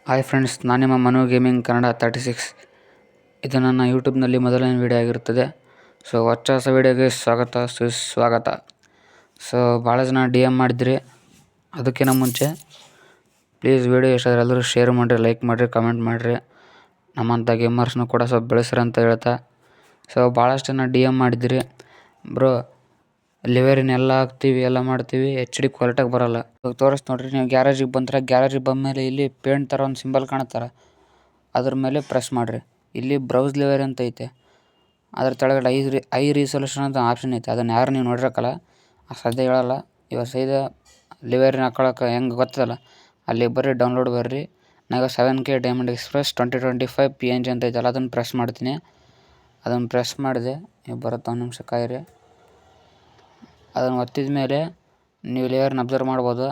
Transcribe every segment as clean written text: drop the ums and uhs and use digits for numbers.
Hi friends, ನಾನು ನಿಮ್ಮ Manu gaming Kannada 36. ಇದು ನನ್ನ ಯೂಟ್ಯೂಬ್ನಲ್ಲಿ ಮೊದಲನೇ ವೀಡಿಯೋ ಆಗಿರುತ್ತದೆ. ಸೊ ಹೊಸ ವೀಡಿಯೋಗೆ ಸುಸ್ವಾಗತ. ಸೊ ಭಾಳ ಜನ DM ಮಾಡಿದ್ರಿ. ಅದಕ್ಕಿಂತ ಮುಂಚೆ ಪ್ಲೀಸ್ ವೀಡಿಯೋ ಇಷ್ಟಾದರೆ ಎಲ್ಲರೂ ಶೇರ್ ಮಾಡಿರಿ, ಲೈಕ್ ಮಾಡಿರಿ, ಕಮೆಂಟ್ ಮಾಡಿರಿ. ನಮ್ಮಂಥ ಗೇಮರ್ಸ್ನು ಕೂಡ ಸ್ವಲ್ಪ ಬೆಳೆಸ್ರಿ ಅಂತ ಹೇಳ್ತಾ. ಸೊ ಭಾಳಷ್ಟು ಜನ DM ಮಾಡಿದ್ರಿ, ಬ್ರೋ ಲಿವರಿನ ಎಲ್ಲ ಹಾಕ್ತೀವಿ, ಎಲ್ಲ ಮಾಡ್ತೀವಿ, HD ಕ್ವಾಲಿಟಿಯಾಗಿ ಬರೋಲ್ಲ. ಇವಾಗ ತೋರಿಸ್ ನೋಡ್ರಿ. ನೀವು ಗ್ಯಾರೇಜಿಗೆ ಬಂದ್ರೆ ಗ್ಯಾರೇಜಿಗೆ ಬಂದಮೇಲೆ ಇಲ್ಲಿ ಪೇಂಟ್ ಥರ ಒಂದು ಸಿಂಬಲ್ ಕಾಣುತ್ತಾರ, ಅದ್ರ ಮೇಲೆ ಪ್ರೆಸ್ ಮಾಡಿರಿ. ಇಲ್ಲಿ ಬ್ರೌಸ್ ಲಿವರಿ ಅಂತ ಐತೆ, ಅದ್ರ ಕೆಳಗಡೆ ಐ ರಿಸೊಲ್ಯೂಷನ್ ಅಂತ ಆಪ್ಷನ್ ಐತೆ. ಅದನ್ನು ಯಾರು ನೀವು ನೋಡಿರಕ್ಕಲ್ಲ, ಸದ್ಯ ಹೇಳಲ್ಲ. ಇವಾಗ ಸೈದ ಲಿವರಿನ ಹಾಕೊಳಕ್ಕೆ ಹೆಂಗೆ ಗೊತ್ತಲ್ಲ, ಅಲ್ಲಿ ಬರ್ರಿ, ಡೌನ್ಲೋಡ್ ಬರ್ರಿ. ನಾಗ 7K ಡೈಮಂಡ್ ಎಕ್ಸ್ಪ್ರೆಸ್ 2025 PNG ಅಂತ ಐತಲ್ಲ, ಅದನ್ನು ಪ್ರೆಸ್ ಮಾಡ್ತೀನಿ. ಅದನ್ನು ಪ್ರೆಸ್ ಮಾಡಿದೆ, ನೀವು ಬರುತ್ತೆ ಒಂದು ನಿಮಿಷ ಕಾಯಿರಿ. ಅದನ್ನು ಒತ್ತಿದ ಮೇಲೆ ನೀವು ಲೇಯರ್ನ ಅಬ್ಸರ್ವ್ ಮಾಡ್ಬೋದು.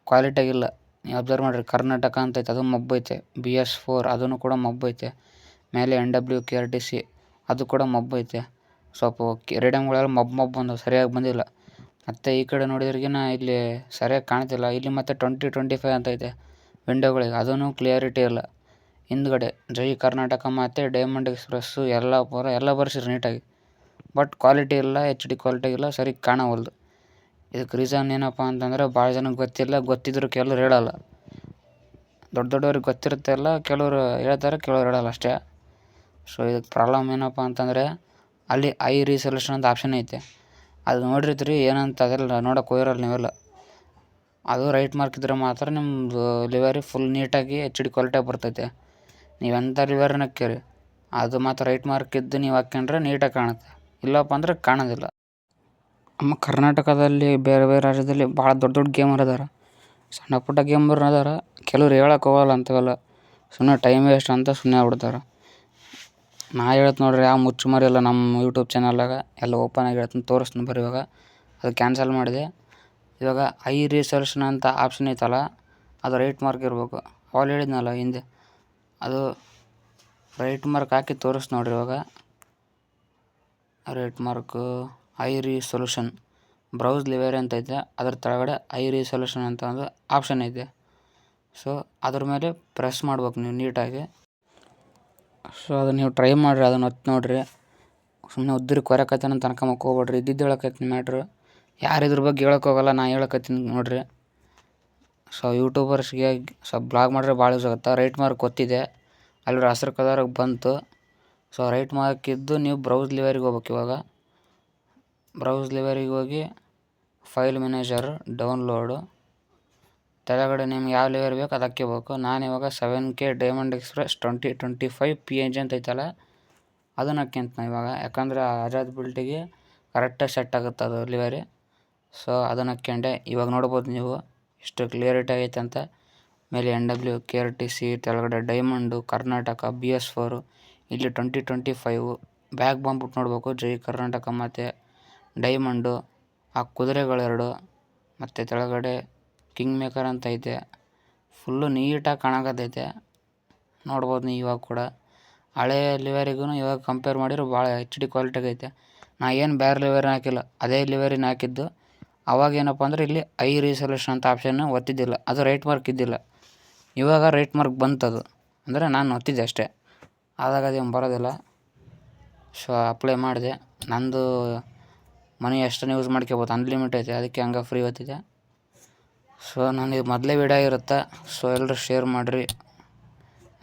ಕ್ವಾಲಿಟಿಯಾಗಿಲ್ಲ, ನೀವು ಅಬ್ಸರ್ವ್ ಮಾಡಿರಿ. ಕರ್ನಾಟಕ ಅಂತ ಐತೆ, ಅದು ಮಬ್ಬೈತೆ. BS4 ಅದನ್ನು ಕೂಡ ಮಬ್ಬೈತೆ. ಮೇಲೆ NWKRTC ಅದು ಕೂಡ ಮಬ್ಬೈತೆ. ಸ್ವಲ್ಪ ರೇಡಿಯಮ್ಗಳೆಲ್ಲ ಮಬ್ಬು ಬಂದವು, ಸರಿಯಾಗಿ ಬಂದಿಲ್ಲ. ಮತ್ತು ಈ ಕಡೆ ನೋಡಿದ್ರಿಗಿನ ಇಲ್ಲಿ ಸರಿಯಾಗಿ ಕಾಣ್ತಿಲ್ಲ. ಇಲ್ಲಿ ಮತ್ತು 2025 ಅಂತ ಐತೆ ವಿಂಡೋಗಳಿಗೆ, ಅದೂ ಕ್ಲಿಯರಿಟಿ ಇಲ್ಲ. ಹಿಂದ್ಗಡೆ ಜೈ ಕರ್ನಾಟಕ ಮತ್ತು ಡೈಮಂಡ್ ಎಕ್ಸ್ಪ್ರೆಸ್ಸು ಎಲ್ಲ ಬರ್ಸಿರಿ ನೀಟಾಗಿ. ಬಟ್ ಕ್ವಾಲಿಟಿ ಇಲ್ಲ, HD ಕ್ವಾಲಿಟಿ ಇಲ್ಲ, ಸರಿ ಕಾಣವಲ್ದು. ಇದಕ್ಕೆ ರೀಸನ್ ಏನಪ್ಪ ಅಂತಂದರೆ ಭಾಳ ಜನಕ್ಕೆ ಗೊತ್ತಿಲ್ಲ. ಗೊತ್ತಿದ್ರು ಕೆಲವ್ರು ಹೇಳಲ್ಲ. ದೊಡ್ಡವ್ರಿಗೆ ಗೊತ್ತಿರುತ್ತೆ ಎಲ್ಲ, ಕೆಲವರು ಹೇಳ್ತಾರೆ, ಕೆಲವ್ರು ಹೇಳಲ್ಲ ಅಷ್ಟೇ. ಸೊ ಇದಕ್ಕೆ ಪ್ರಾಬ್ಲಮ್ ಏನಪ್ಪ ಅಂತಂದರೆ ಅಲ್ಲಿ ಐ ರಿಸೊಲ್ಯೂಷನ್ ಅಂತ ಆಪ್ಷನ್ ಐತೆ. ಅದು ನೋಡಿರ್ತೀರಿ, ಏನಂತ ಅದೆಲ್ಲ ನೋಡೋಕೆ ಹೋಗಿರಲ್ಲ ನೀವೆಲ್ಲ. ಅದು ರೈಟ್ ಮಾರ್ಕ್ ಇದ್ರೆ ಮಾತ್ರ ನಿಮ್ಮದು ಲಿವರಿ ಫುಲ್ ನೀಟಾಗಿ HD ಕ್ವಾಲಿಟಿಯಾಗಿ ಬರ್ತೈತೆ. ನೀವು ಎಂಥ ಲಿವರಿನ ಹಾಕ್ಕಿರಿ, ಅದು ಮಾತ್ರ ರೈಟ್ ಮಾರ್ಕ್ ಇದ್ದು ನೀವು ಹಾಕ್ಕೊಂಡ್ರೆ ನೀಟಾಗಿ ಕಾಣುತ್ತೆ. ಇಲ್ಲಪ್ಪ ಅಂದರೆ ಕಾಣೋದಿಲ್ಲ. ನಮ್ಮ ಕರ್ನಾಟಕದಲ್ಲಿ ಬೇರೆ ಬೇರೆ ರಾಜ್ಯದಲ್ಲಿ ಭಾಳ ದೊಡ್ಡ ಗೇಮರ್ ಅದಾರ, ಸಣ್ಣ ಪುಟ್ಟ ಗೇಮರ್ ಅದಾರ. ಕೆಲವ್ರು ಹೇಳಕ್ಕೆ ಹೋಗಲ್ಲ ಅಂಥವೆಲ್ಲ, ಸುಮ್ಮನೆ ಟೈಮ್ ವೇಸ್ಟ್ ಅಂತ ಸುಮ್ಮನೆ ಆಗ್ಬಿಡ್ತಾರೆ. ನಾ ಹೇಳ್ತು ನೋಡ್ರಿ, ಯಾವ ಮುಚ್ಚುಮರಿ ಇಲ್ಲ ನಮ್ಮ ಯೂಟ್ಯೂಬ್ ಚಾನಲ್ದಾಗ, ಎಲ್ಲ ಓಪನ್ ಆಗಿ ಹೇಳ್ತೀನಿ, ತೋರಿಸ್ತೀನಿ ಬರ್ರಿ. ಇವಾಗ ಅದು ಕ್ಯಾನ್ಸಲ್ ಮಾಡಿದೆ. ಇವಾಗ ಐ ರಿಸೊಲ್ಯೂಷನ್ ಅಂತ ಆಪ್ಷನ್ ಐತಲ್ಲ, ಅದು ರೈಟ್ ಮಾರ್ಕ್ ಇರಬೇಕು. ಅವಾಗ ಹೇಳಿದ್ನಲ್ಲ ಹಿಂದೆ, ಅದು ರೈಟ್ ಮಾರ್ಕ್ ಹಾಕಿ ತೋರಿಸ್ ನೋಡ್ರಿ. ಇವಾಗ ರೈಟ್ ಮಾರ್ಕು ಐ ರಿಸೊಲ್ಯೂಷನ್ ಬ್ರೌಸ್ ಲಿವರಿ ಅಂತ ಐತೆ, ಅದ್ರ ಕೆಳಗಡೆ ಐ ರಿಸೊಲ್ಯೂಷನ್ ಅಂತ ಒಂದು ಆಪ್ಷನ್ ಐತೆ. ಸೊ ಅದ್ರ ಮೇಲೆ ಪ್ರೆಸ್ ಮಾಡ್ಬೇಕು ನೀವು ನೀಟಾಗಿ. ಸೊ ಅದನ್ನು ನೀವು ಟ್ರೈ ಮಾಡಿರಿ, ಅದನ್ನು ಒತ್ತು ನೋಡಿರಿ. ಸುಮ್ಮನೆ ಉದ್ರಿ ಕೊರಕತ್ತೇನೆ ಅಂತ ಅನ್ಕೊಂಬಕ್ಕೆ ಹೋಗ್ಬೇಡ್ರಿ. ಇದ್ದಿದ್ದು ಹೇಳಕತ್ತೀನಿ ಮ್ಯಾಟ್ರು, ಯಾರು ಇದ್ರ ಬಗ್ಗೆ ಹೇಳೋಕ್ಕೋಗಲ್ಲ, ನಾ ಹೇಳಕತ್ತೀನಿ ನೋಡಿರಿ. ಸೊ ಯೂಟ್ಯೂಬರ್ಸ್ಗೆ ಸ್ವಲ್ಪ ಬ್ಲಾಗ್ ಮಾಡಿದ್ರೆ ಭಾಳ ಯೂಸ್ ಆಗುತ್ತೆ. ರೈಟ್ ಮಾರ್ಕ್ ಗೊತ್ತಿದೆ, ಅಲ್ಲಿ ಹಸ್ರು ಕಲರಾಗಿ ಬಂತು. ಸೊ ರೈಟ್ ಮಾರ್ಕ್ ಇದ್ದು ನೀವು ಬ್ರೌಸ್ ಲಿವರಿಗೆ ಹೋಗ್ಬೇಕು. ಇವಾಗ ಬ್ರೌಸ್ ಲಿವರಿಗೆ ಹೋಗಿ ಫೈಲ್ ಮ್ಯಾನೇಜರ್ ಡೌನ್ಲೋಡು, ಕೆಳಗಡೆ ನಿಮ್ಗೆ ಯಾವ ಲಿವರ್ ಬೇಕು ಅದು ಹಾಕ್ಕೋಬೇಕು. ನಾನಿವಾಗ 7K ಡೈಮಂಡ್ ಎಕ್ಸ್ಪ್ರೆಸ್ 2025 PNG ಅಂತ ಐತಲ್ಲ, ಅದನ್ನು ಹಾಕ್ಯಂತ ಇವಾಗ. ಯಾಕಂದರೆ ಆಜಾದ್ ಬಿಲ್ಟಿಗೆ ಕರೆಕ್ಟಾಗಿ ಸೆಟ್ ಆಗುತ್ತೆ ಅದು ಲಿವರಿ. ಸೊ ಅದನ್ನು ಹಾಕ್ಯಂಡೆ. ಇವಾಗ ನೋಡ್ಬೋದು ನೀವು ಎಷ್ಟು ಕ್ಲಿಯರಿಟಿ ಆಗೈತೆ ಅಂತ. ಮೇಲೆ NWKRTC, ಕೆಳಗಡೆ ಡೈಮಂಡು, ಕರ್ನಾಟಕ, BS4, ಇಲ್ಲಿ 2025 ಬ್ಯಾಗ್ ಬಂದ್ಬಿಟ್ಟು ನೋಡ್ಬೇಕು. ಜೈ ಕರ್ನಾಟಕ ಮತ್ತು ಡೈಮಂಡು, ಆ ಕುದುರೆಗಳೆರಡು, ಮತ್ತು ಕೆಳಗಡೆ ಕಿಂಗ್ ಮೇಕರ್ ಅಂತ ಐತೆ. ಫುಲ್ಲು ನೀಟಾಗಿ ಕಾಣಕತ್ತೈತೆ, ನೋಡ್ಬೋದು ನೀವು. ಇವಾಗ ಕೂಡ ಹಳೆ ಲಿವರಿಗೂ ಇವಾಗ ಕಂಪೇರ್ ಮಾಡಿದ್ರೆ ಭಾಳ HD ಕ್ವಾಲಿಟಿಗೆ ಐತೆ. ನಾ ಏನು ಬೇರೆ ಲಿವರಿನ ಹಾಕಿಲ್ಲ, ಅದೇ ಲಿವರಿನ ಹಾಕಿದ್ದು. ಅವಾಗ ಏನಪ್ಪ ಅಂದರೆ ಇಲ್ಲಿ ಐ ರಿಸೊಲ್ಯೂಷನ್ ಅಂತ ಆಪ್ಷನ್ ಒತ್ತಿದ್ದಿಲ್ಲ, ಅದು ರೈಟ್ ಮಾರ್ಕ್ ಇದ್ದಿಲ್ಲ. ಇವಾಗ ರೈಟ್ ಮಾರ್ಕ್ ಬಂತದು, ಅಂದರೆ ನಾನು ಒತ್ತಿದ್ದೆ ಅಷ್ಟೇ, ಆದಾಗ ಅದೇನು ಬರೋದಿಲ್ಲ. ಸೊ ಅಪ್ಲೈ ಮಾಡಿದೆ. ನಂದು ಮನಿ ಎಷ್ಟನ್ನು ಯೂಸ್ ಮಾಡ್ಕೋಬೋದು, ಅನ್ಲಿಮಿಟ್ ಐತೆ, ಅದಕ್ಕೆ ಹಂಗೆ ಫ್ರೀ ಒತ್ತಿದೆ. ಸೊ ನನಗೆ ಮೊದಲೇ ವೀಡಿಯೋ ಇರುತ್ತೆ. ಸೊ ಎಲ್ಲರೂ ಶೇರ್ ಮಾಡಿರಿ,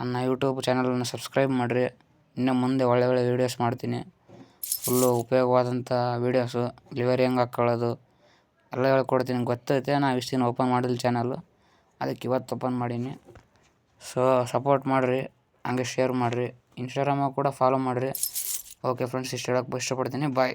ನನ್ನ ಯೂಟ್ಯೂಬ್ ಚಾನಲನ್ನು ಸಬ್ಸ್ಕ್ರೈಬ್ ಮಾಡಿರಿ. ಇನ್ನು ಮುಂದೆ ಒಳ್ಳೆ ವೀಡಿಯೋಸ್ ಮಾಡ್ತೀನಿ, ಫುಲ್ಲು ಉಪಯೋಗವಾದಂಥ ವೀಡಿಯೋಸು. ಲಿವರಿ ಹೆಂಗೆ ಹಾಕ್ಕೊಳ್ಳೋದು ಎಲ್ಲ ಹೇಳ್ಕೊಡ್ತೀನಿ. ಗೊತ್ತೈತೆ, ನಾವು ಇಷ್ಟು ದಿನ ಓಪನ್ ಮಾಡಿಲ್ಲ ಚಾನಲ್ಲು, ಅದಕ್ಕೆ ಇವತ್ತು ಓಪನ್ ಮಾಡೀನಿ. ಸೊ ಸಪೋರ್ಟ್ ಮಾಡಿರಿ, ಹಂಗೆ ಶೇರ್ ಮಾಡಿರಿ. ಇನ್ಸ್ಟಾಗ್ರಾಮಾಗ ಕೂಡ ಫಾಲೋ ಮಾಡಿರಿ. ಓಕೆ ಫ್ರೆಂಡ್ಸ್, ಇಷ್ಟು ಹೇಳೋಕ್ಕೆ ಇಷ್ಟಪಡ್ತೀನಿ. ಬಾಯ್.